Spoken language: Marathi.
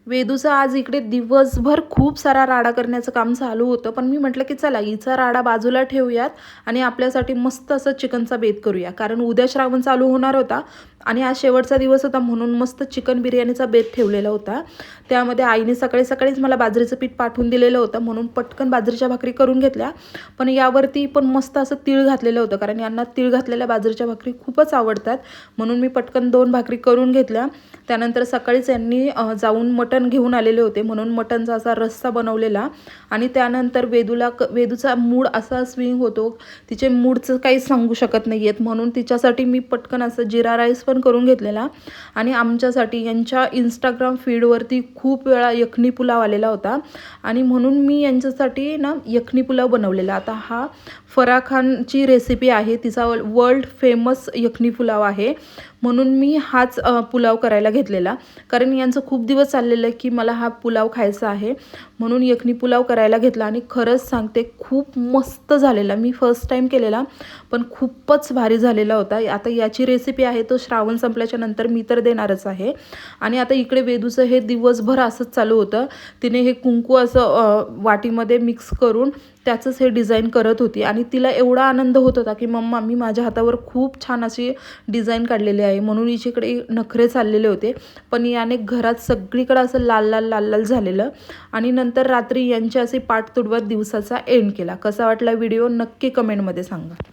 वेदूचं आज इकडे दिवसभर खूप सारा राडा करण्याचं काम चालू होतं, पण मी म्हटलं की चला हिचा राडा बाजूला ठेवूयात आणि आपल्यासाठी मस्त असं चिकनचा बेत करूया, कारण उद्या श्रावण चालू होणार होता आणि आज शेवटचा दिवस होता म्हणून मस्त चिकन बिर्याणीचा बेत ठेवलेला होता। त्यामध्ये आईने सकाळी सकाळीच मला बाजरीचं पीठ पाठवून दिलेलं होतं म्हणून पटकन बाजरीच्या भाकरी करून घेतल्या, पण यावरती पण मस्त असं तीळ घातलेलं होतं कारण यांना तीळ घातलेल्या बाजरीच्या भाकरी खूपच आवडतात म्हणून मी पटकन 2 भाकरी करून घेतल्या। त्यानंतर सकाळीच यांनी जाऊन मटण घेऊन आलेले होते म्हणून मटणचा असा रस्सा बनवलेला आणि त्यानंतर वेदूचा मूड असा स्विंग होतो, तिचे मूडचं काही सांगू शकत नाही आहेत म्हणून तिच्यासाठी मी पटकन असं जिरा राईस पण करून घेतलेला आणि आमच्यासाठी यांच्या इंस्टाग्राम फीडवरती खूप वेळा यखनी पुलाव आलेला होता आणि म्हणून मी यांच्यासाठी ना यखनी पुलाव बनवलेला। आता हा फराह खानची रेसिपी आहे, तिचा वर्ल्ड फेमस यखनी पुलाव आहे म्हणून मी हाच पुलाव करायला घेतलेला, कारण यांचं खूप दिवस चाललेलं की मला हा पुलाव खायचा आहे म्हणून यखनी पुलाव करायला घेतला आणि खरंच सांगते खूप मस्त झालेला। मी फर्स्ट टाइम केलेला पण खूपच भारी झालेला होता। आता याची रेसिपी आहे तो श्रावण संपल्याच्या नंतर मी तर देणारच आहे। आणि आता इकडे वेदूचं हे दिवसभर असंच चालू होतं, तिने हे कुंकू असं वाटीमध्ये मिक्स करून त्याचंच हे डिझाईन करत होती आणि तिला एवढा आनंद होत होता की मम्मा मी माझ्या हातावर खूप छान अशी डिझाईन काढलेली आहे म्हणून हिच्याकडे नखरे चाललेले होते, पण याने घरात सगळीकडे असं लाल लाल लाल लाल झालेलं आणि नंतर रात्री यांची असे पाठ तुडवत दिवसाचा एंड केला। कसा वाटला व्हिडिओ नक्की कमेंटमध्ये सांगा।